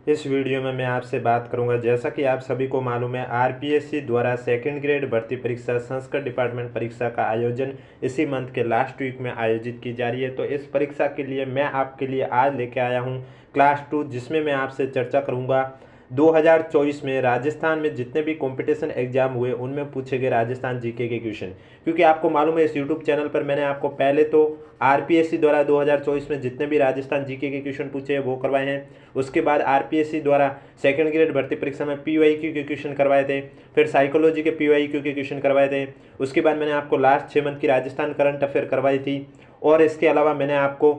इस वीडियो में मैं आपसे बात करूंगा, जैसा कि आप सभी को मालूम है, आरपीएससी द्वारा सेकंड ग्रेड भर्ती परीक्षा संस्कृत डिपार्टमेंट परीक्षा का आयोजन इसी मंथ के लास्ट वीक में आयोजित की जा रही है। तो इस परीक्षा के लिए मैं आपके लिए आज लेके आया हूं क्लास 2, जिसमें मैं आपसे चर्चा करूंगा 2024 में राजस्थान में जितने भी कंपटीशन एग्जाम हुए उनमें पूछे गए राजस्थान जीके के क्वेश्चन। क्योंकि आपको मालूम है, इस यूट्यूब चैनल पर मैंने आपको पहले तो आरपीएससी द्वारा 2024 में जितने भी राजस्थान जीके के क्वेश्चन पूछे हैं वो करवाए हैं। उसके बाद आरपीएससी द्वारा सेकंड ग्रेड भर्ती परीक्षा में पीवाईक्यू के क्वेश्चन करवाए थे, फिर साइकोलॉजी के पीवाईक्यू के क्वेश्चन करवाए थे। उसके बाद मैंने आपको लास्ट 6 मंथ की राजस्थान करंट अफेयर करवाई थी। और इसके अलावा मैंने आपको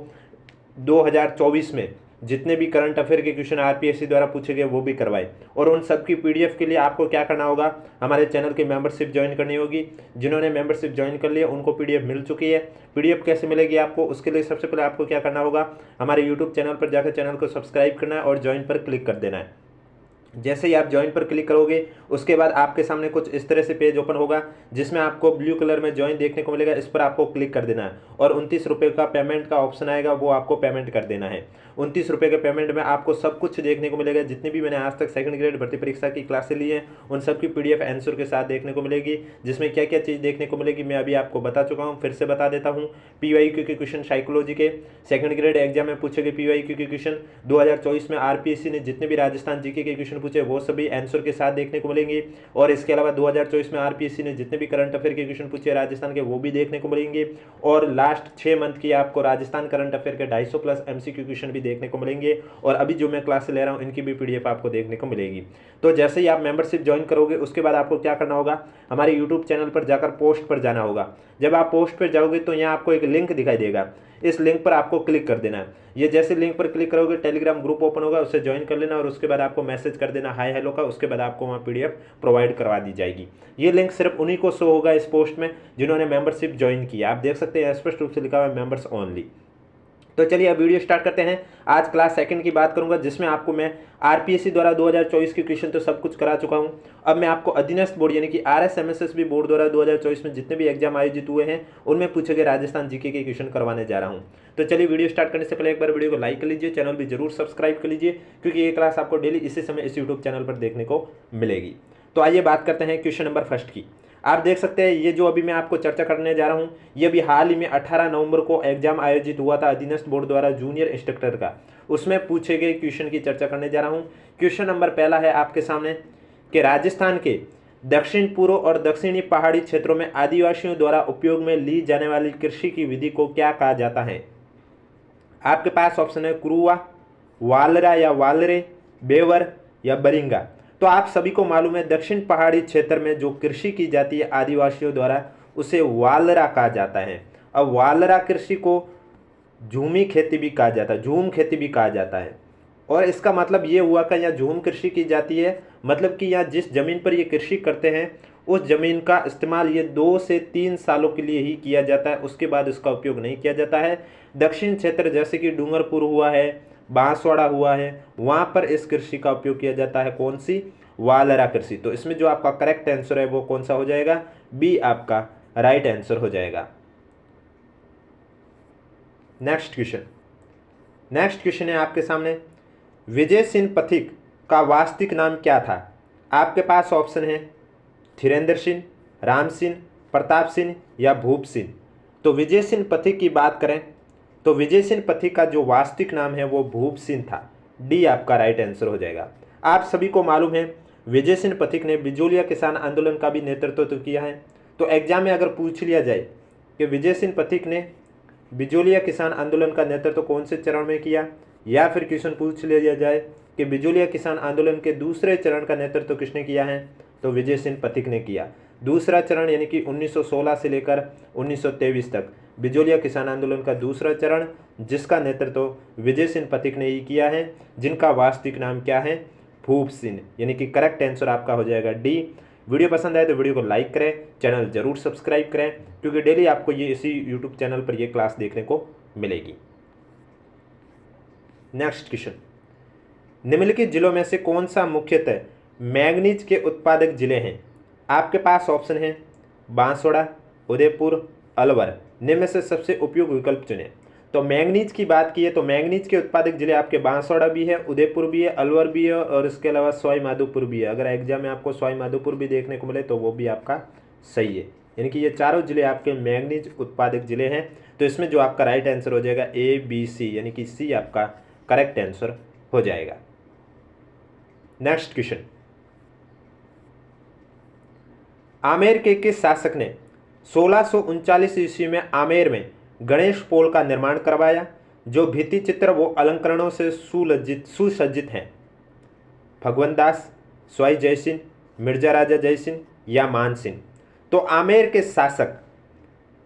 2024 में जितने भी करंट अफेयर के क्वेश्चन आरपीएससी द्वारा पूछे गए वो भी करवाए। और उन सब की पीडीएफ के लिए आपको क्या करना होगा, हमारे चैनल की मेंबरशिप ज्वाइन करनी होगी। जिन्होंने मेंबरशिप ज्वाइन कर लिया उनको पीडीएफ मिल चुकी है। पीडीएफ कैसे मिलेगी आपको, उसके लिए सबसे पहले आपको क्या करना होगा, हमारे यूट्यूब चैनल पर जाकर चैनल को सब्सक्राइब करना है और ज्वाइन पर क्लिक कर देना है। जैसे ही आप ज्वाइन पर क्लिक करोगे उसके बाद आपके सामने कुछ इस तरह से पेज ओपन होगा, जिसमें आपको ब्लू कलर में ज्वाइन देखने को मिलेगा। इस पर आपको क्लिक कर देना है और 29 रुपये का पेमेंट का ऑप्शन आएगा, वो आपको पेमेंट कर देना है। 29 रुपये के पेमेंट में आपको सब कुछ देखने को मिलेगा। जितनी भी मैंने आज तक सेकंड ग्रेड भर्ती परीक्षा की क्लासें ली हैं उन सब की पीडीएफ आंसर के साथ देखने को मिलेगी। जिसमें क्या क्या चीज़ देखने को मिलेगी मैं अभी आपको बता चुका हूँ, फिर से बता देता हूँ। पीवाईक्यू के क्वेश्चन साइकोलॉजी के सेकंड ग्रेड एग्जाम में पूछे गए पीवाईक्यू के क्वेश्चन 2024 में आरपीएससी ने जितने भी राजस्थान जीके के क्वेश्चन पूछे वो सभी आंसर के साथ देखने को मिलेंगे। और इसके अलावा 2024 में आरपीएससी ने जितने भी करंट अफेयर के क्वेश्चन पूछे राजस्थान के वो भी देखने को मिलेंगे। और लास्ट 6 मंथ की आपको राजस्थान करंट अफेयर के 250 प्लस एमसीक्यू क्वेश्चन भी देखने को मिलेंगे। और अभी जो मैं क्लास ले रहा हूँ इनकी भी पीडीएफ आपको देखने को मिलेगी। तो जैसे ही आप मेंबरशिप ज्वाइन करोगे उसके बाद आपको क्या करना होगा, हमारे यूट्यूब चैनल पर जाकर पोस्ट पर जाना होगा। जब आप पोस्ट पर जाओगे तो यहाँ आपको एक लिंक दिखाई देगा, इस लिंक पर आपको क्लिक कर देना है। ये जैसे लिंक पर क्लिक करोगे टेलीग्राम ग्रुप ओपन होगा, उससे ज्वाइन कर लेना और उसके बाद आपको मैसेज कर देना हाय हेलो का। उसके बाद आपको वहाँ पीडीएफ प्रोवाइड करवा दी जाएगी। ये लिंक सिर्फ उन्हीं को शो होगा इस पोस्ट में जिन्होंने मेंबरशिप ज्वाइन किया। आप देख सकते हैं स्पष्ट रूप से लिखा हुआ है मेंबर्स ओनली। तो चलिए अब वीडियो स्टार्ट करते हैं। आज क्लास सेकंड की बात करूंगा, जिसमें आपको मैं आरपीएससी द्वारा 2024 के क्वेश्चन तो सब कुछ करा चुका हूं। अब मैं आपको अधीनस्थ बोर्ड यानी कि आरएसएमएसएसबी बोर्ड द्वारा 2024 में जितने भी एग्जाम आयोजित हुए हैं उनमें पूछे गए राजस्थान जीके के क्वेश्चन करवाने जा रहा हूं। तो चलिए वीडियो स्टार्ट करने से पहले एक बार वीडियो को लाइक कर लीजिए, चैनल भी जरूर सब्सक्राइब कर लीजिए, क्योंकि ये क्लास आपको डेली इसी समय इस यूट्यूब चैनल पर देखने को मिलेगी। तो आइए बात करते हैं क्वेश्चन नंबर फर्स्ट की। आप देख सकते हैं ये जो अभी मैं आपको चर्चा करने जा रहा हूं, ये भी हाल ही में 18 नवंबर को एग्जाम आयोजित हुआ था अधीनस्थ बोर्ड द्वारा जूनियर इंस्ट्रक्टर का। उसमें पूछे गए क्वेश्चन की चर्चा करने जा रहा हूं। क्वेश्चन नंबर पहला है आपके सामने कि राजस्थान के दक्षिण पूर्व और दक्षिणी पहाड़ी क्षेत्रों में आदिवासियों द्वारा उपयोग में ली जाने वाली कृषि की विधि को क्या कहा जाता है। आपके पास ऑप्शन है कुरुआ, वालरा या वालरे, बेवर या बरिंगा। तो आप सभी को मालूम है दक्षिण पहाड़ी क्षेत्र में जो कृषि की जाती है आदिवासियों द्वारा उसे वालरा कहा जाता है। अब वालरा कृषि को झूमी खेती भी कहा जाता है, झूम खेती भी कहा जाता है। और इसका मतलब ये हुआ कि यहाँ झूम कृषि की जाती है, मतलब कि यहाँ जिस जमीन पर ये कृषि करते हैं उस जमीन का इस्तेमाल ये 2 से 3 सालों के लिए ही किया जाता है, उसके बाद उसका उपयोग नहीं किया जाता है। दक्षिण क्षेत्र जैसे कि डूंगरपुर हुआ है, बांसवाड़ा हुआ है, वहाँ पर इस कृषि का उपयोग किया जाता है। कौन सी, वालरा कृषि। तो इसमें जो आपका करेक्ट आंसर है वो कौन सा हो जाएगा, बी आपका राइट आंसर हो जाएगा। नेक्स्ट क्वेश्चन है आपके सामने, विजय सिंह पथिक का वास्तविक नाम क्या था। आपके पास ऑप्शन है धीरेन्द्र सिंह, राम सिंह, प्रताप सिंह या भूप सिंह। तो विजय सिंह पथिक की बात करें तो विजय सिंह पथिक का जो वास्तविक नाम है वो भूप सिंह था। डी आपका राइट आंसर हो जाएगा। आप सभी को मालूम है विजय सिंह पथिक ने बिजोलिया किसान आंदोलन का भी नेतृत्व तो किया है। तो एग्जाम में अगर पूछ लिया जाए कि विजय सिंह पथिक ने बिजोलिया किसान आंदोलन का नेतृत्व कौन से चरण में किया, या फिर क्वेश्चन पूछ लिया जाए कि बिजोलिया किसान आंदोलन के दूसरे चरण का नेतृत्व किसने किया है, तो विजय सिंह पथिक ने किया। दूसरा चरण यानी कि 1916 से लेकर 1923 तक बिजोलिया किसान आंदोलन का दूसरा चरण, जिसका नेतृत्व विजय सिंह पथिक ने ही किया है, जिनका वास्तविक नाम क्या है, भूप सिंह। यानी कि करेक्ट आंसर आपका हो जाएगा डी। वीडियो पसंद आए तो वीडियो को लाइक करें, चैनल जरूर सब्सक्राइब करें, क्योंकि डेली आपको ये इसी यूट्यूब चैनल पर ये क्लास देखने को मिलेगी। नेक्स्ट क्वेश्चन, निम्नलिखित जिलों में से कौन सा मुख्यतः मैंगनीज के उत्पादक जिले हैं। आपके पास ऑप्शन है बांसवाड़ा, उदयपुर, अलवर। निम्न में से सबसे उपयुक्त विकल्प चुनें। तो मैंगनीज की बात की है तो मैंगनीज के उत्पादक जिले आपके बांसवाड़ा भी है, उदयपुर भी है, अलवर भी है और इसके अलावा सवाई माधोपुर भी है। अगर एग्जाम में आपको सवाई माधोपुर भी देखने को मिले तो वो भी आपका सही है, यानी कि ये चारों जिले आपके मैंगनीज उत्पादक जिले हैं। तो इसमें जो आपका राइट आंसर हो जाएगा ABC, यानी कि सी आपका करेक्ट आंसर हो जाएगा। नेक्स्ट क्वेश्चन, आमेर के किस शासक ने 1639 ईस्वी में आमेर में गणेश पोल का निर्माण करवाया, जो भित्ति चित्र वो अलंकरणों से सुसज्जित हैं? भगवंत दास, स्वाई जयसिंह, मिर्जा राजा जयसिंह या मानसिंह? तो आमेर के शासक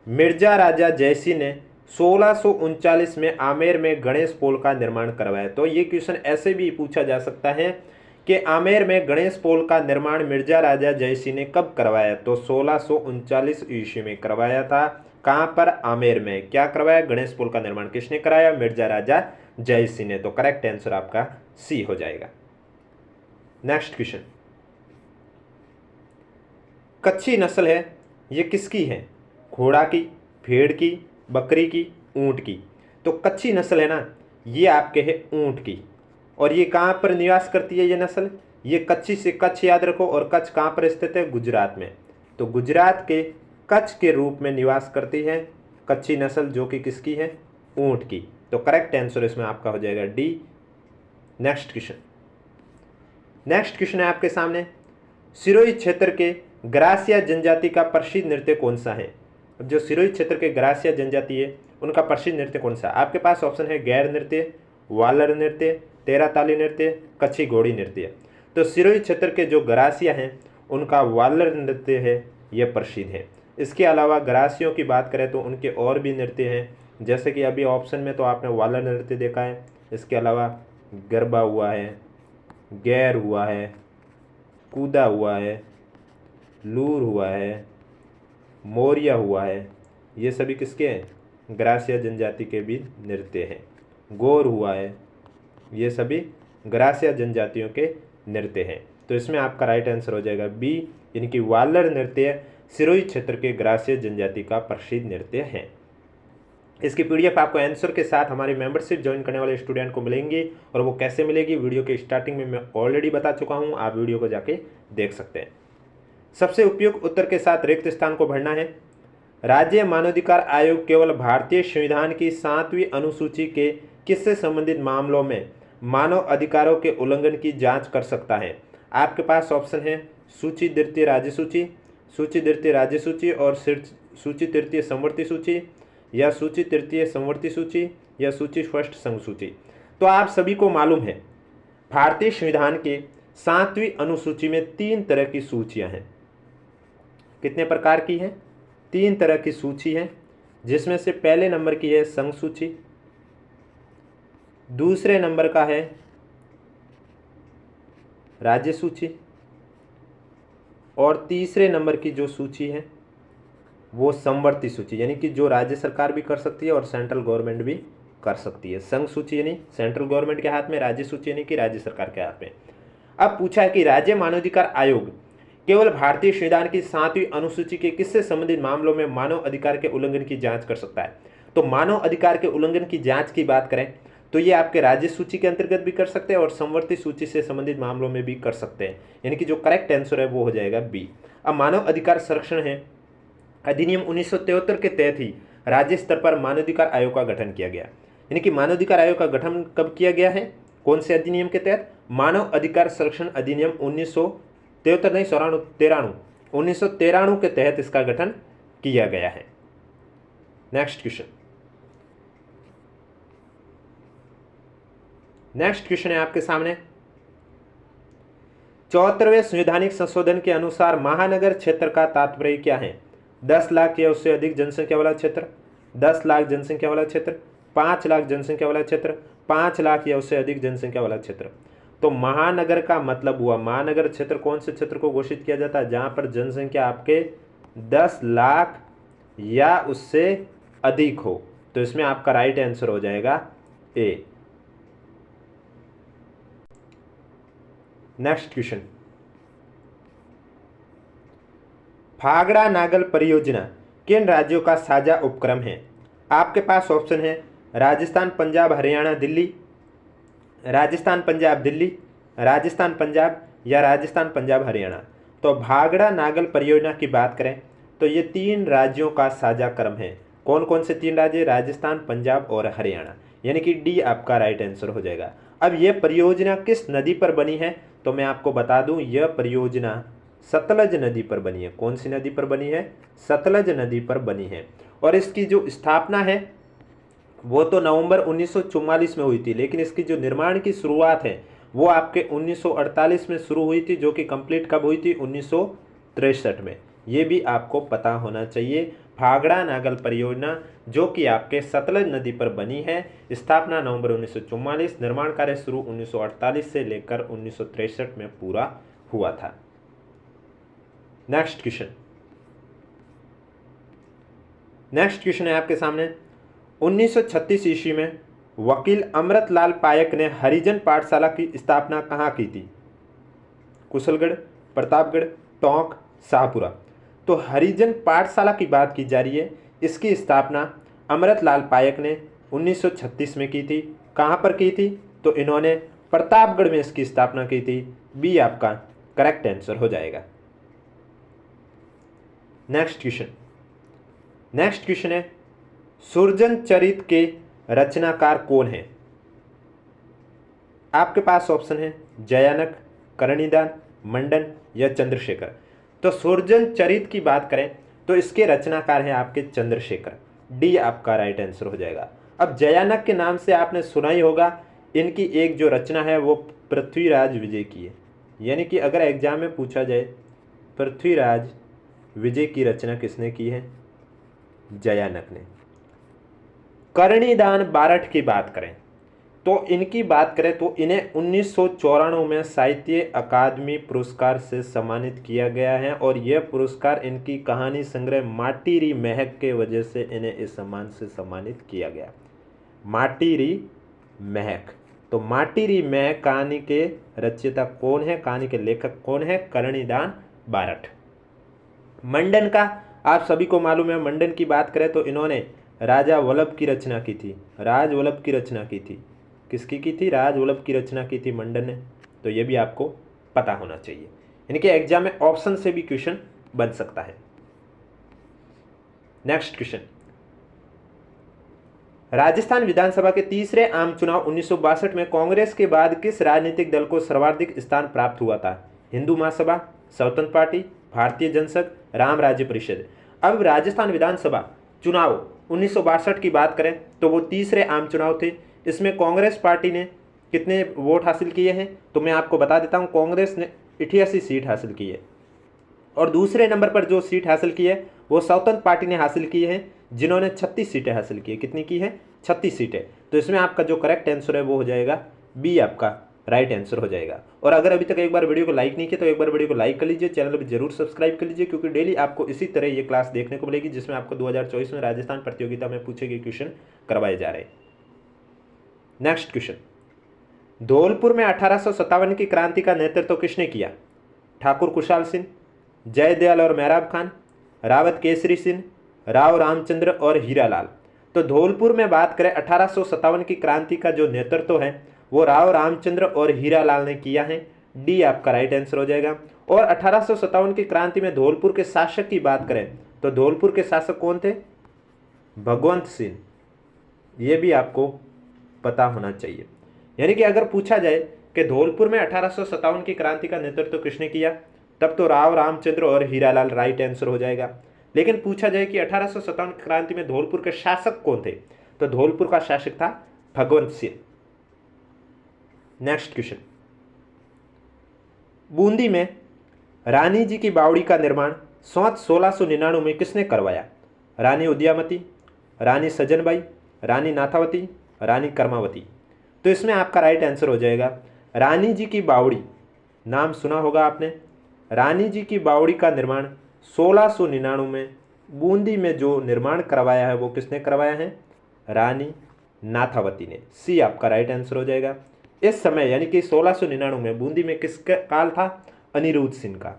मिर्जा राजा जयसिंह ने 1639 में आमेर में गणेश पोल का निर्माण करवाया। तो ये क्वेश्चन ऐसे भी पूछा जा सकता है कि आमेर में गणेश पोल का निर्माण मिर्जा राजा जयसिंह ने कब करवाया? तो 1639 ईस्वी में करवाया था। कहाँ पर? आमेर में। क्या करवाया? गणेश पोल का निर्माण किसने कराया? मिर्जा राजा जयसिंह ने। तो करेक्ट आंसर आपका सी हो जाएगा। नेक्स्ट क्वेश्चन, कच्छी नस्ल है ये किसकी है? घोड़ा की, भेड़ की, बकरी की, ऊंट की? तो कच्छी नस्ल है ना, ये आपके है ऊंट की। और ये कहाँ पर निवास करती है ये नस्ल? ये कच्छी से कच्छ याद रखो, और कच्छ कहाँ पर स्थित है? गुजरात में। तो गुजरात के कच्छ के रूप में निवास करती है कच्छी नस्ल, जो कि किसकी है? ऊंट की। तो करेक्ट आंसर इसमें आपका हो जाएगा D. Next question, next question है आपके सामने, सिरोही क्षेत्र के ग्रासिया जनजाति का प्रसिद्ध नृत्य कौन सा है? जो सिरोही क्षेत्र के ग्रासिया जनजाति है उनका प्रसिद्ध नृत्य कौन सा? आपके पास ऑप्शन है गैर नृत्य, वालर नृत्य, तेरा ताली नृत्य, कच्छी घोड़ी नृत्य। तो सिरोही क्षेत्र के जो ग्रासिया हैं उनका वालर नृत्य है ये प्रसिद्ध है। इसके अलावा ग्रासियों की बात करें तो उनके और भी नृत्य हैं, जैसे कि अभी ऑप्शन में तो आपने वालर नृत्य देखा है, इसके अलावा गरबा हुआ है, गैर हुआ है, कूदा हुआ है, लूर हुआ है, मोरिया हुआ है। ये सभी किसके हैं? ग्रासिया जनजाति के भी नृत्य हैं। गोर हुआ है, ये सभी ग्रासिया जनजातियों के नृत्य हैं। तो इसमें आपका राइट आंसर हो जाएगा बी, यानी कि वालर नृत्य सिरोही क्षेत्र के ग्रासिया जनजाति का प्रसिद्ध नृत्य है। इसकी पीडीएफ आपको आंसर के साथ हमारी मेंबरशिप ज्वाइन करने वाले स्टूडेंट को मिलेंगी, और वो कैसे मिलेगी वीडियो के स्टार्टिंग में मैं ऑलरेडी बता चुका हूँ, आप वीडियो को जाके देख सकते हैं। सबसे उपयुक्त उत्तर के साथ रिक्त स्थान को भरना है। राज्य मानवाधिकार आयोग केवल भारतीय संविधान की 7वीं अनुसूची के किससे संबंधित मामलों में मानव अधिकारों के उल्लंघन की जांच कर सकता है? आपके पास ऑप्शन है सूची द्वितीय राज्य सूची, सूची द्वितीय राज्य सूची और सूची तृतीय समवर्ती सूची, या सूची तृतीय समवर्ती सूची, या सूची फर्स्ट संघ सूची। तो आप सभी को मालूम है भारतीय संविधान के 7वीं अनुसूची में 3 तरह की सूचियां हैं। कितने प्रकार की है? 3 तरह की सूची है, जिसमें से पहले नंबर की है संघ सूची, दूसरे नंबर का है राज्य सूची, और तीसरे नंबर की जो सूची है वो समवर्ती सूची, यानी कि जो राज्य सरकार भी कर सकती है और सेंट्रल गवर्नमेंट भी कर सकती है। संघ सूची यानी सेंट्रल गवर्नमेंट के हाथ में, राज्य सूची यानी कि राज्य सरकार के हाथ में। अब पूछा है कि राज्य मानवाधिकार आयोग केवल भारतीय संविधान की 7वीं अनुसूची के किससे संबंधित मामलों में मानव अधिकार के उल्लंघन की जांच कर सकता है? तो मानव अधिकार के उल्लंघन की जांच की बात करें तो ये आपके राज्य सूची के अंतर्गत भी कर सकते हैं और समवर्ती सूची से संबंधित मामलों में भी कर सकते हैं, यानी कि जो करेक्ट आंसर है वो हो जाएगा बी। अब मानव अधिकार संरक्षण है, अधिनियम 1973 के तहत ही राज्य स्तर पर मानवाधिकार आयोग का गठन किया गया। यानी कि मानवाधिकार आयोग का गठन कब किया गया है? कौन से अधिनियम के तहत? मानव अधिकार संरक्षण अधिनियम 1993 के तहत इसका गठन किया गया है। नेक्स्ट क्वेश्चन, नेक्स्ट क्वेश्चन है आपके सामने, 74वें संवैधानिक संशोधन के अनुसार महानगर क्षेत्र का तात्पर्य क्या है? 10 लाख या उससे अधिक जनसंख्या वाला क्षेत्र, 10 लाख जनसंख्या वाला क्षेत्र, 5 लाख जनसंख्या वाला क्षेत्र, 5 लाख या उससे अधिक जनसंख्या वाला क्षेत्र। तो महानगर का मतलब हुआ, महानगर क्षेत्र कौन से क्षेत्र को घोषित किया जाता है? जहां पर जनसंख्या आपके 10 लाख या उससे अधिक हो। तो इसमें आपका राइट आंसर हो जाएगा ए। नेक्स्ट क्वेश्चन, फागड़ा नागल परियोजना किन राज्यों का साझा उपक्रम है? आपके पास ऑप्शन है राजस्थान पंजाब हरियाणा दिल्ली, राजस्थान पंजाब दिल्ली, राजस्थान पंजाब या राजस्थान पंजाब हरियाणा। तो भाखड़ा नागल परियोजना की बात करें तो ये 3 राज्यों का साझा क्रम है। कौन कौन से 3 राज्य? राजस्थान, पंजाब और हरियाणा, यानी कि डी आपका राइट आंसर हो जाएगा। अब यह परियोजना किस नदी पर बनी है? तो मैं आपको बता दूं, यह परियोजना सतलज नदी पर बनी है। कौन सी नदी पर बनी है? सतलज नदी पर बनी है। और इसकी जो स्थापना है वो तो नवंबर 1944 में हुई थी, लेकिन इसकी जो निर्माण की शुरुआत है वो आपके 1948 में शुरू हुई थी, जो कि कंप्लीट कब हुई थी? 1963 में। ये भी आपको पता होना चाहिए। भाखड़ा नागल परियोजना जो कि आपके सतलज नदी पर बनी है, स्थापना नवंबर 1944, निर्माण कार्य शुरू 1948 से लेकर 1963 में पूरा हुआ था। नेक्स्ट क्वेश्चन है आपके सामने। 1936 ईस्वी में वकील अमृतलाल पायक ने हरिजन पाठशाला की स्थापना कहाँ की थी? कुशलगढ़, प्रतापगढ़, टोंक, शाहपुरा। तो हरिजन पाठशाला की बात की जा रही है। इसकी स्थापना अमृतलाल पायक ने 1936 में की थी। कहाँ पर की थी? तो इन्होंने प्रतापगढ़ में इसकी स्थापना की थी। बी आपका करेक्ट आंसर हो जाएगा। नेक्स्ट क्वेश्चन है, सुरजन चरित के रचनाकार कौन है? आपके पास ऑप्शन है जयानक, करणीदान, मंडन या चंद्रशेखर। तो सुरजन चरित की बात करें तो इसके रचनाकार हैं आपके चंद्रशेखर। डी आपका राइट आंसर हो जाएगा। अब जयानक के नाम से आपने सुना ही होगा। इनकी एक जो रचना है वो पृथ्वीराज विजय की है। यानी कि अगर एग्जाम में पूछा जाए पृथ्वीराज विजय की रचना किसने की है? जयानक ने। करणीदान बारठ की बात करें तो इनकी बात करें तो इन्हें 1994 में साहित्य अकादमी पुरस्कार से सम्मानित किया गया है, और यह पुरस्कार इनकी कहानी संग्रह माटी री महक के वजह से इन्हें इस सम्मान से सम्मानित किया गया। माटी री महक। तो माटी री महक कहानी के रचयिता कौन है? कहानी के लेखक कौन है? करणीदान बारठ। मंडन का आप सभी को मालूम है। मंडन की बात करें तो इन्होंने राजा वल्लभ की रचना की थी। राजवल्लभ की रचना की थी। किसकी की थी? राजवल्लभ की रचना की थी मंडन ने। तो ये भी आपको पता होना चाहिए। यानी कि एग्जाम में ऑप्शन से भी क्वेश्चन बन सकता है। नेक्स्ट क्वेश्चन, राजस्थान विधानसभा के तीसरे आम चुनाव 1962 में कांग्रेस के बाद किस राजनीतिक दल को सर्वाधिक स्थान प्राप्त हुआ था? हिंदू महासभा, स्वतंत्र पार्टी, भारतीय जनसंघ, राम राज्य परिषद। अब राजस्थान विधानसभा चुनाव 1962 की बात करें तो वो तीसरे आम चुनाव थे। इसमें कांग्रेस पार्टी ने कितने वोट हासिल किए हैं? तो मैं आपको बता देता हूं, कांग्रेस ने 88 सीट हासिल की है। और दूसरे नंबर पर जो सीट हासिल की है वो स्वतंत्र पार्टी ने हासिल की है, जिन्होंने 36 सीटें हासिल की है। कितनी की है? 36 सीटें। तो इसमें आपका जो करेक्ट आंसर है वो हो जाएगा बी आपका राइट आंसर हो जाएगा। और अगर अभी तक एक बार वीडियो को लाइक नहीं किया तो एक बार वीडियो को लाइक कर लीजिए, चैनल को जरूर सब्सक्राइब कर लीजिए, क्योंकि डेली आपको इसी तरह ये क्लास देखने को मिलेगी जिसमें आपको 2024 में राजस्थान प्रतियोगिता में पूछे गए क्वेश्चन करवाए जा रहे हैं। नेक्स्ट क्वेश्चन, धौलपुर में 1857 की क्रांति का नेतृत्व किसने किया? ठाकुर कुशाल सिंह, जयदयाल और मेहराब खान, रावत केसरी सिंह, राव रामचंद्र और हीरालाल। तो धौलपुर में बात करें 1857 की क्रांति का जो नेतृत्व है वो राव रामचंद्र और हीरालाल ने किया है। डी आपका राइट आंसर हो जाएगा। और 1857 की क्रांति में धौलपुर के शासक की बात करें तो धौलपुर के शासक कौन थे? भगवंत सिंह। ये भी आपको पता होना चाहिए। यानी कि अगर पूछा जाए कि धौलपुर में 1857 की क्रांति का नेतृत्व किसने किया, तब तो राव रामचंद्र और हीरालाल राइट आंसर हो जाएगा। लेकिन पूछा जाए कि 1857 की क्रांति में धौलपुर के शासक कौन थे, तो धौलपुर का शासक था भगवंत सिंह। नेक्स्ट क्वेश्चन, बूंदी में रानी जी की बावड़ी का निर्माण 1699 में किसने करवाया? रानी उदयामती, रानी सजनबाई, रानी नाथावती, रानी कर्मावती। तो इसमें आपका राइट आंसर हो जाएगा रानी जी की बावड़ी। नाम सुना होगा आपने। रानी जी की बावड़ी का निर्माण 1699 में बूंदी में जो निर्माण करवाया है वो किसने करवाया है? रानी नाथावती ने। सी आपका राइट आंसर हो जाएगा। इस समय यानी कि 1699 में बूंदी में किसका काल था? अनिरुद्ध सिंह का।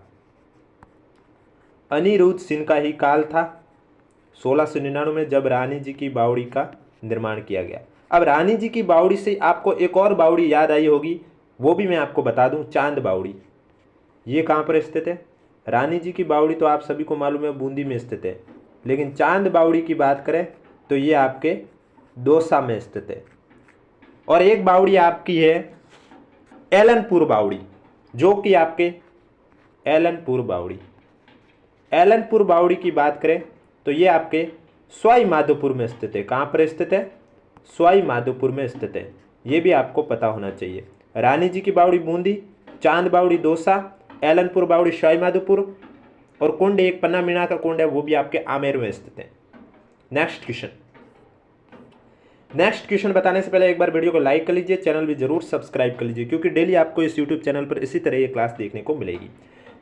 अनिरुद्ध सिंह का ही काल था 1699 में, जब रानी जी की बावड़ी का निर्माण किया गया। अब रानी जी की बावड़ी से आपको एक और बावड़ी याद आई होगी, वो भी मैं आपको बता दूं, चांद बावड़ी। ये कहाँ पर स्थित है? रानी जी की बावड़ी तो आप सभी को मालूम है बूंदी में स्थित है, लेकिन चांद बावड़ी की बात करें तो ये आपके दौसा में स्थित है। और एक बावड़ी आपकी है एलनपुर बावड़ी, जो कि आपके एलनपुर बावड़ी, एलनपुर बावड़ी की बात करें तो ये आपके सवाई माधोपुर में स्थित है। कहाँ पर स्थित है? सवाई माधोपुर में स्थित है। ये भी आपको पता होना चाहिए। रानी जी की बावड़ी बूंदी, चांद बावड़ी दौसा, एलनपुर बावड़ी सवाई माधोपुर, और कुंड एक पन्ना मीणा का कुंड है वो भी आपके आमेर में स्थित है। नेक्स्ट क्वेश्चन बताने से पहले एक बार वीडियो को लाइक कर लीजिए, चैनल भी जरूर सब्सक्राइब कर लीजिए, क्योंकि डेली आपको इस यूट्यूब चैनल पर इसी तरह ये क्लास देखने को मिलेगी।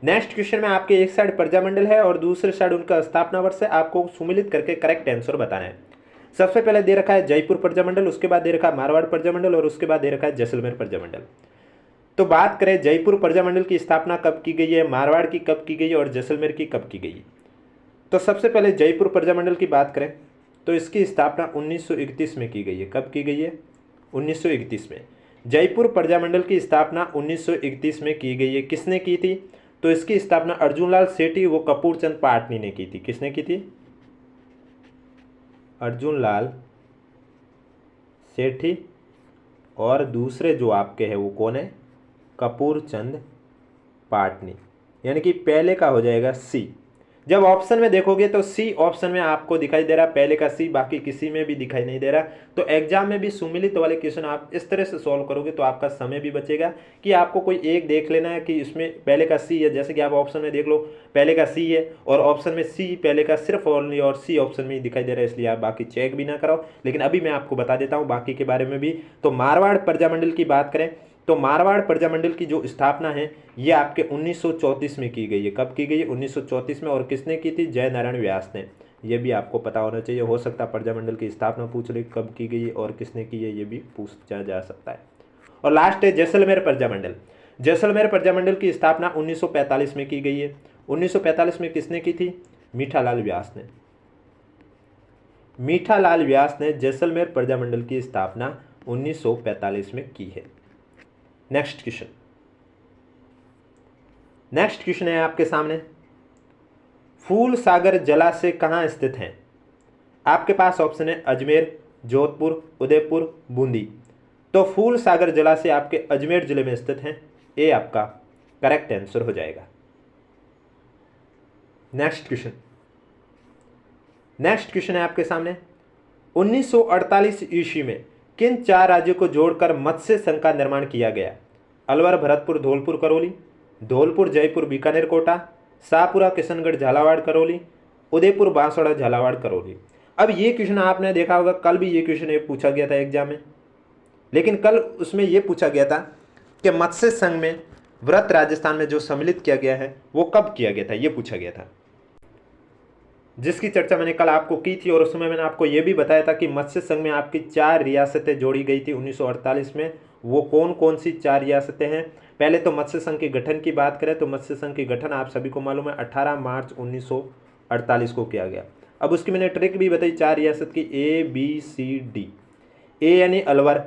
नेक्स्ट क्वेश्चन में आपके एक साइड प्रजामंडल है और दूसरे साइड उनका स्थापना वर्ष है। आपको सुमिलित करके करेक्ट आंसर बताना है। सबसे पहले दे रखा है जयपुर प्रजामंडल, उसके बाद दे रखा है मारवाड़ प्रजामंडल, और उसके बाद दे रखा है जैसलमेर प्रजामंडल। तो बात करें जयपुर प्रजामंडल की स्थापना कब की गई है, मारवाड़ की कब की गई है और जैसलमेर की कब की गई है। तो सबसे पहले जयपुर प्रजामंडल की बात करें तो इसकी स्थापना 1931 में की गई है। कब की गई है? 1931 में। जयपुर प्रजामंडल की स्थापना 1931 में की गई है। किसने की थी? तो इसकी स्थापना अर्जुनलाल सेठी व कपूरचंद पाटनी ने की थी। किसने की थी? अर्जुनलाल सेठी, और दूसरे जो आपके हैं वो कौन है? कपूरचंद पाटनी। यानी कि पहले का हो जाएगा सी। जब ऑप्शन में देखोगे तो सी ऑप्शन में आपको दिखाई दे रहा है, पहले का सी, बाकी किसी में भी दिखाई नहीं दे रहा। तो एग्जाम में भी सुमिलित वाले क्वेश्चन आप इस तरह से सॉल्व करोगे तो आपका समय भी बचेगा, कि आपको कोई एक देख लेना है कि इसमें पहले का सी है। जैसे कि आप ऑप्शन में देख लो पहले का सी है, और ऑप्शन में सी पहले का सिर्फ ओनली और सी ऑप्शन में ही दिखाई दे रहा है, इसलिए आप बाकी चेक भी ना कराओ। लेकिन अभी मैं आपको बता देता हूँ बाकी के बारे में भी। तो मारवाड़ प्रजामंडल की बात करें तो मारवाड़ प्रजामंडल की जो स्थापना है ये आपके 1934 में की गई है। कब की गई है? 1934 में। और किसने की थी? जय नारायण व्यास ने। ये भी आपको पता होना चाहिए। हो सकता है प्रजामंडल की स्थापना पूछ ले कब की गई है और किसने की है, ये भी पूछा जा सकता है। और लास्ट है जैसलमेर प्रजामंडल। जैसलमेर प्रजामंडल की स्थापना 1945 में की गई है। 1945 में किसने की थी? मीठालाल व्यास ने। मीठालाल व्यास ने जैसलमेर प्रजामंडल की स्थापना 1945 में की है। नेक्स्ट क्वेश्चन है आपके सामने, फूल सागर जलाशय कहाँ स्थित हैं? आपके पास ऑप्शन है अजमेर, जोधपुर, उदयपुर, बूंदी। तो फूल सागर जलाशय आपके अजमेर जिले में स्थित हैं। ये आपका करेक्ट आंसर हो जाएगा। नेक्स्ट क्वेश्चन है आपके सामने, 1948 ईस्वी में किन 4 राज्यों को जोड़कर मत्स्य संघ का निर्माण किया गया? अलवर, भरतपुर, धौलपुर, करौली, धौलपुर, जयपुर, बीकानेर, कोटा, शाहपुरा, किशनगढ़, झालावाड़, करौली, उदयपुर, बांसवाड़ा, झालावाड़, करौली। अब ये क्वेश्चन आपने देखा होगा, कल भी ये क्वेश्चन पूछा गया था एग्जाम में, लेकिन कल उसमें यह पूछा गया था कि मत्स्य संघ में व्रत राजस्थान में जो सम्मिलित किया गया है वो कब किया गया था, ये पूछा गया था, जिसकी चर्चा मैंने कल आपको की थी। और उसमें मैंने आपको यह भी बताया था कि मत्स्य संघ में आपकी 4 रियासतें जोड़ी गई थी 1948 में। वो कौन कौन सी 4 रियासतें हैं? पहले तो मत्स्य संघ के गठन की बात करें तो मत्स्य संघ के गठन आप सभी को मालूम है 18 मार्च 1948 को किया गया। अब उसकी मैंने ट्रिक भी बताई 4 रियासत की, ABCD। ए यानी अलवर,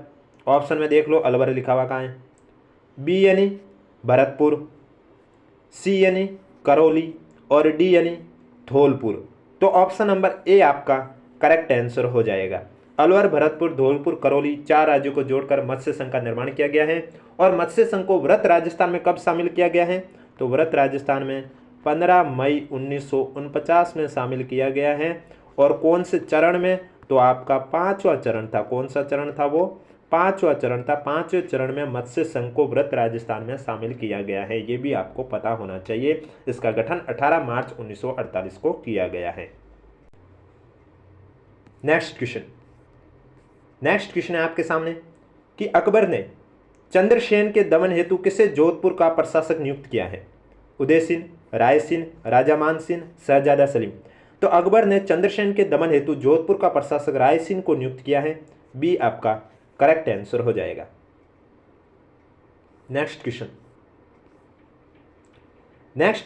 ऑप्शन में देख लो अलवर लिखा हुआ कहाँ है। बी यानी भरतपुर, सी यानी करौली, और डी यानी धौलपुर। तो ऑप्शन नंबर ए आपका करेक्ट आंसर हो जाएगा। अलवर, भरतपुर, धौलपुर, करौली 4 राज्यों को जोड़कर मत्स्य संघ का निर्माण किया गया है। और मत्स्य संघ को व्रत राजस्थान में कब शामिल किया गया है? तो व्रत राजस्थान में 15 मई 1949 में शामिल किया गया है। और कौन से चरण में? तो आपका 5वां चरण था। कौन सा चरण था वो? 5वां चरण था। 5वें चरण में मत्स्य संघ को व्रत राजस्थान में शामिल किया गया है, ये भी आपको पता होना चाहिए। इसका गठन 18 मार्च 1948 को किया गया है। नेक्स्ट क्वेश्चन है आपके सामने कि अकबर ने चंद्रसेन के दमन हेतु किसे जोधपुर का प्रशासक नियुक्त किया है? उदय सिंह, राय सिंह, राजा मान सिंह, शहजादा सलीम। तो अकबर ने चंद्रसेन के दमन हेतु जोधपुर का प्रशासक राय सिंह को नियुक्त किया है। बी आपका करेक्ट आंसर हो जाएगा। नेक्स्ट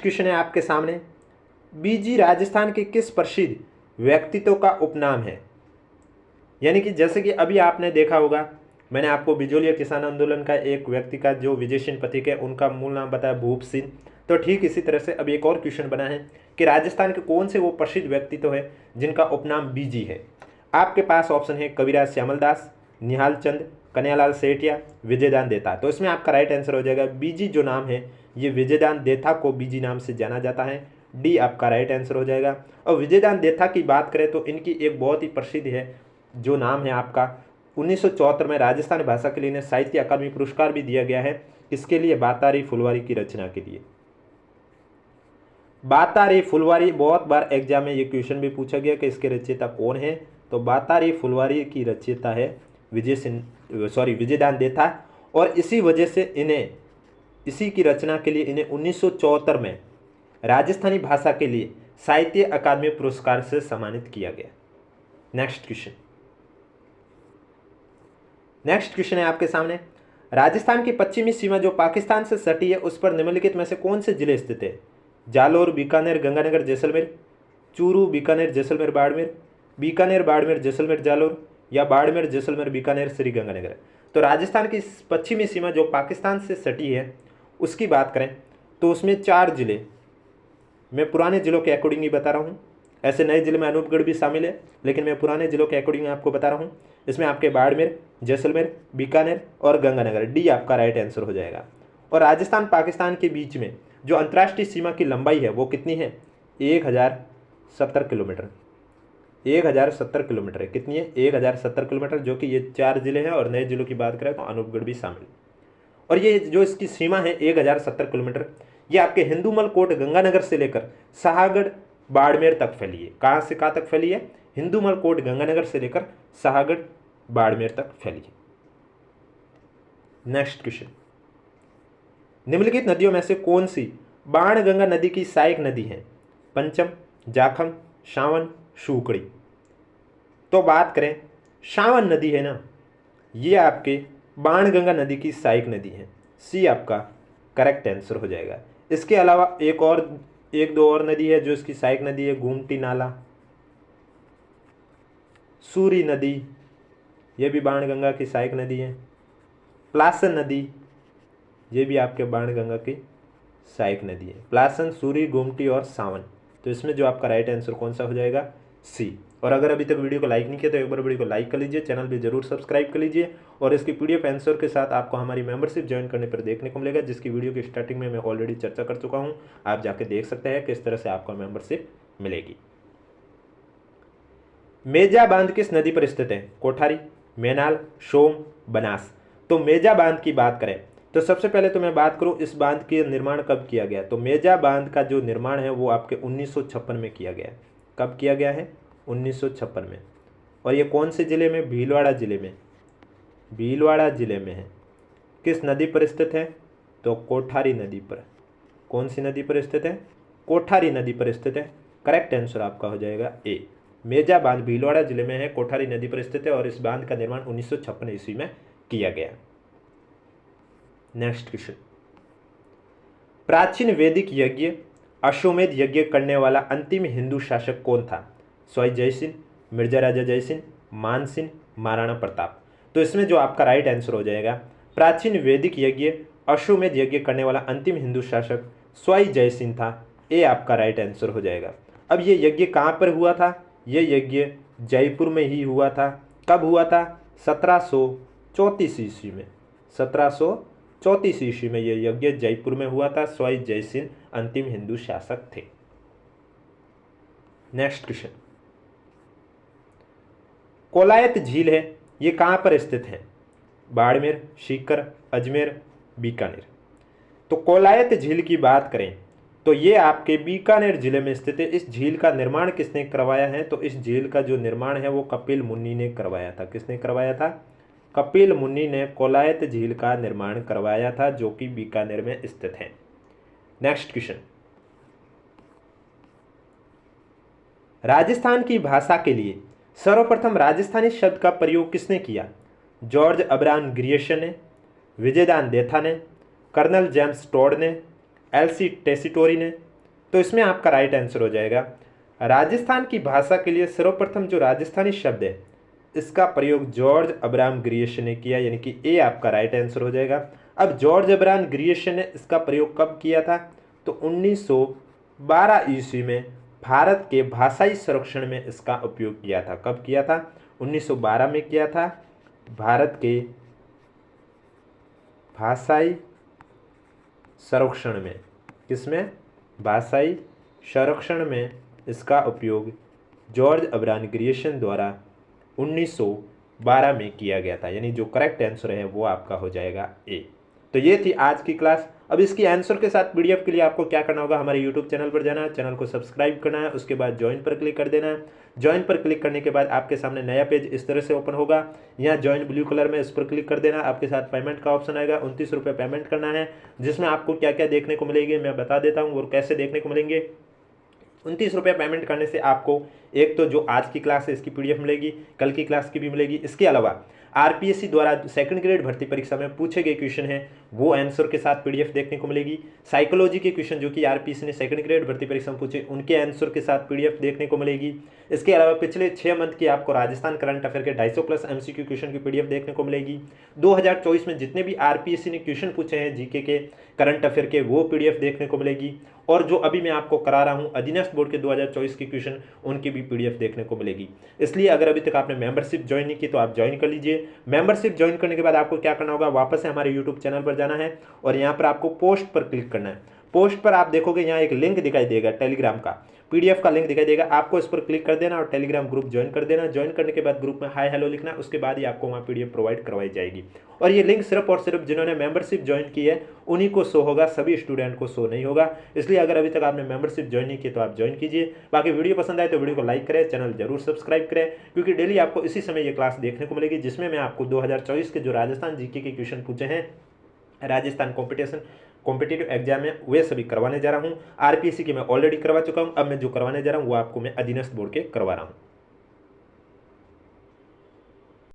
क्वेश्चन है आपके सामने, बीजी राजस्थान के किस प्रसिद्ध व्यक्तित्व का उपनाम है? यानी कि जैसे कि अभी आपने देखा होगा, मैंने आपको बिजोलिया किसान आंदोलन का एक व्यक्ति का जो विजय सिंह प्रतीक है उनका मूल नाम बताया भूप सिंह। तो ठीक इसी तरह से अब एक और क्वेश्चन बना है कि राजस्थान के कौन से वो प्रसिद्ध व्यक्तित्व है जिनका उपनाम बीजी है। आपके पास ऑप्शन है कविराज श्यामल दास, निहाल चंद, कन्हैयालाल सेठिया, विजयदान देथा। तो इसमें आपका राइट आंसर हो जाएगा बीजी जो नाम है ये विजयदान देथा को बीजी नाम से जाना जाता है। डी आपका राइट आंसर हो जाएगा। और विजयदान देथा की बात करें तो इनकी एक बहुत ही प्रसिद्ध है जो नाम है आपका 1974 में राजस्थानी भाषा के लिए इन्हें साहित्य अकादमी पुरस्कार भी दिया गया है। इसके लिए बातारी फुलवारी की रचना के लिए। बातारी फुलवारी बहुत बार एग्जाम में ये क्वेश्चन भी पूछा गया कि इसके रचयिता कौन है। तो बातारी फुलवारी की रचयिता है विजयदान देथा। और इसी वजह से इन्हें इसी की रचना के लिए इन्हें 1974 में राजस्थानी भाषा के लिए साहित्य अकादमी पुरस्कार से सम्मानित किया गया। नेक्स्ट क्वेश्चन है आपके सामने, राजस्थान की पश्चिमी सीमा जो पाकिस्तान से सटी है उस पर निम्नलिखित में से कौन से जिले स्थित है। जालोर, बीकानेर, गंगानगर, जैसलमेर, चूरू, बीकानेर, जैसलमेर, बाड़मेर, बीकानेर, बाड़मेर, जैसलमेर, जालोर, या बाड़मेर, जैसलमेर, बीकानेर, श्री गंगानगर। तो राजस्थान की पश्चिमी सीमा जो पाकिस्तान से सटी है उसकी बात करें तो उसमें 4 जिले, मैं पुराने जिलों के अकॉर्डिंग ही बता रहा हूँ, ऐसे नए जिले में अनूपगढ़ भी शामिल है लेकिन मैं पुराने जिलों के अकॉर्डिंग आपको बता रहा हूँ। इसमें आपके बाड़मेर, जैसलमेर, बीकानेर और गंगानगर, डी आपका राइट आंसर हो जाएगा। और राजस्थान पाकिस्तान के बीच में जो अंतर्राष्ट्रीय सीमा की लंबाई है वो कितनी है, 1070 किलोमीटर। 1070 किलोमीटर है, कितनी है, 1070 किलोमीटर, जो कि ये 4 जिले हैं। और नए जिलों की बात करें तो अनूपगढ़ भी शामिल। और ये जो इसकी सीमा है 1070 किलोमीटर, ये आपके हिंदूमल कोट गंगानगर से लेकर शाहगढ़ बाड़मेर तक फैली है। कहाँ से कहाँ तक फैली है, हिंदूमल कोट गंगानगर से लेकर शाहगढ़ बाड़मेर तक फैली है। नेक्स्ट क्वेश्चन, निम्नलिखित नदियों में से कौन सी बाणगंगा नदी की सहायक नदी है। पंचम, जाखम, सावन, सूकड़ी। तो बात करें सावन नदी है ना, ये आपके बाणगंगा नदी की सहायक नदी है। सी आपका करेक्ट आंसर हो जाएगा। इसके अलावा एक दो और नदी है जो इसकी सहायक नदी है, गोमती नाला, सूरी नदी, ये भी बाणगंगा की सहायक नदी है। प्लासन नदी, ये भी आपके बाणगंगा की सहायक नदी है। प्लासन, सूरी, गोमती और सावन। तो इसमें जो आपका राइट आंसर कौन सा हो जाएगा, सी। और अगर अभी तक वीडियो को लाइक नहीं किया तो एक बार वीडियो को लाइक कर लीजिए, चैनल भी जरूर सब्सक्राइब कर लीजिए। और इसकी पीडीएफ आंसर के साथ आपको हमारी मेंबरशिप ज्वाइन करने पर देखने को मिलेगा, जिसकी वीडियो की स्टार्टिंग में मैं ऑलरेडी चर्चा कर चुका हूँ। आप जाके देख सकते हैं किस तरह से आपको मेंबरशिप मिलेगी। मेजा बांध किस नदी पर स्थित है, कोठारी, मेनाल, सोम, बनास। तो मेजा बांध की बात करें तो सबसे पहले तो मैं बात करूं इस बांध के निर्माण कब किया गया। तो मेजा बांध का जो निर्माण है वो आपके 1956 में किया गया है। कब किया गया है, 1956 में। और ये कौन से ज़िले में, भीलवाड़ा ज़िले में, भीलवाड़ा ज़िले में है। किस नदी पर स्थित है, तो कोठारी नदी पर। कौन सी नदी पर स्थित है, कोठारी नदी पर स्थित है। करेक्ट आंसर आपका हो जाएगा ए। मेजा बांध भीलवाड़ा जिले में है, कोठारी नदी पर स्थित है और इस बांध का निर्माण 1956 ईस्वी में किया गया। नेक्स्ट क्वेश्चन, प्राचीन वैदिक यज्ञ अश्वमेध यज्ञ करने वाला अंतिम हिंदू शासक कौन था। सवाई जयसिंह, मिर्जा राजा जयसिंह, मानसिंह, महाराणा प्रताप। तो इसमें जो आपका राइट आंसर हो जाएगा, प्राचीन वैदिक यज्ञ अश्वमेध यज्ञ करने वाला अंतिम हिंदू शासक सवाई जयसिंह था। ए आपका राइट आंसर हो जाएगा। अब ये यज्ञ कहाँ पर हुआ था, ये यज्ञ जयपुर में ही हुआ था। कब हुआ था, 1734 ईस्वी में। 1734 ईस्वी में ये यज्ञ जयपुर में हुआ था। सवाई जयसिंह अंतिम हिंदू शासक थे। नेक्स्ट क्वेश्चन, कोलायत झील है, ये कहाँ पर स्थित है। बाड़मेर, सीकर, अजमेर, बीकानेर। तो कोलायत झील की बात करें तो ये आपके बीकानेर जिले में स्थित है। इस झील का निर्माण किसने करवाया है, तो इस झील का जो निर्माण है वो कपिल मुनि ने करवाया था। किसने करवाया था, कपिल मुनि ने कोलायत झील का निर्माण करवाया था, जो कि बीकानेर में स्थित है। नेक्स्ट क्वेश्चन, राजस्थान की भाषा के लिए सर्वप्रथम राजस्थानी शब्द का प्रयोग किसने किया। जॉर्ज अब्राहम ग्रियर्सन ने, विजयदान देथा ने, कर्नल जेम्स टॉड ने, एलसी टेसिटोरी ने। तो इसमें आपका राइट आंसर हो जाएगा, राजस्थान की भाषा के लिए सर्वप्रथम जो राजस्थानी शब्द है इसका प्रयोग जॉर्ज अब्राहम ग्रियर्सन ने किया, यानी कि ए आपका राइट आंसर हो जाएगा। अब जॉर्ज अब्राहम ग्रियर्सन ने इसका प्रयोग कब किया था? तो 1912 ईस्वी में भारत के भाषाई संरक्षण में इसका उपयोग किया था। कब किया था? 1912 में किया था। भारत के भाषाई संरक्षण में, किसमें? भाषाई संरक्षण में इसका उपयोग जॉर्ज अब्राहम ग्रियर्सन द्वारा 1912 में किया गया था, यानी जो करेक्ट आंसर है वो आपका हो जाएगा ए। तो ये थी आज की क्लास। अब इसकी आंसर के साथ पीडीएफ के लिए आपको क्या करना होगा? हमारे यूट्यूब चैनल पर जाना है, चैनल को सब्सक्राइब करना है, उसके बाद ज्वाइन पर क्लिक कर देना है। ज्वाइन पर क्लिक करने के बाद आपके सामने नया पेज इस तरह से ओपन होगा। यहाँ ज्वाइन ब्लू कलर में, इस पर क्लिक कर देना। आपके साथ पेमेंट का ऑप्शन आएगा, 29 रुपये पेमेंट करना है, जिसमें आपको क्या क्या देखने को मिलेगी मैं बता देता हूँ और कैसे देखने को मिलेंगे। 29 रुपये पेमेंट करने से आपको एक तो जो आज की क्लास है इसकी पीडीएफ मिलेगी, कल की क्लास की भी मिलेगी। इसके अलावा आरपीएससी द्वारा सेकंड ग्रेड भर्ती परीक्षा में पूछे गए क्वेश्चन हैं वो आंसर के साथ पीडीएफ देखने को मिलेगी। साइकोलॉजी के क्वेश्चन जो कि आरपीएससी ने सेकंड ग्रेड भर्ती परीक्षा में पूछे उनके आंसर के साथ पीडीएफ देखने को मिलेगी। इसके अलावा पिछले 6 मंथ की आपको राजस्थान करंट अफेयर के 250 प्लस एमसीक्यू क्वेश्चन की पीडीएफ देखने को मिलेगी। 2024 में जितने भी आरपीएससी ने क्वेश्चन पूछे हैं जीके के, करंट अफेयर के, वो पीडीएफ देखने को मिलेगी। और जो अभी मैं आपको करा रहा हूं अधीनस्थ बोर्ड के 2024 के क्वेश्चन, उनकी भी पीडीएफ देखने को मिलेगी। इसलिए अगर अभी तक आपने मेंबरशिप ज्वाइन नहीं की तो आप ज्वाइन कर लीजिए। मेंबरशिप ज्वाइन करने के बाद आपको क्या करना होगा? वापस से हमारे यूट्यूब चैनल पर जाना है और यहाँ पर आपको पोस्ट पर क्लिक करना है। पोस्ट पर आप देखोगे यहाँ एक लिंक दिखाई देगा टेलीग्राम का, पीडीएफ का लिंक दिखाई देगा। आपको इस पर क्लिक कर देना और टेलीग्राम ग्रुप ज्वाइन कर देना। ज्वाइन करने के बाद ग्रुप में हाय हेलो लिखना, उसके बाद ही आपको वहाँ पीडीएफ प्रोवाइड करवाई जाएगी। और ये लिंक सिर्फ और सिर्फ जिन्होंने मेंबरशिप ज्वाइन की है उन्हीं को शो होगा, सभी स्टूडेंट को शो नहीं होगा। इसलिए अगर अभी तक आपने मेंबरशिप ज्वाइन नहीं की तो आप ज्वाइन कीजिए। बाकी वीडियो पसंद आए तो वीडियो को लाइक करें, चैनल जरूर सब्सक्राइब करें, क्योंकि डेली आपको इसी समय ये क्लास देखने को मिलेगी जिसमें मैं आपको 2024 के जो राजस्थान जीके के क्वेश्चन पूछे हैं राजस्थान कॉम्पिटिटिव एग्जाम में वे सभी करवाने जा रहा हूँ। आरपीएससी के मैं ऑलरेडी करवा चुका हूँ, अब मैं जो करवाने जा रहा हूँ वो आपको मैं अधीनस्थ बोर्ड के करवा रहा हूँ।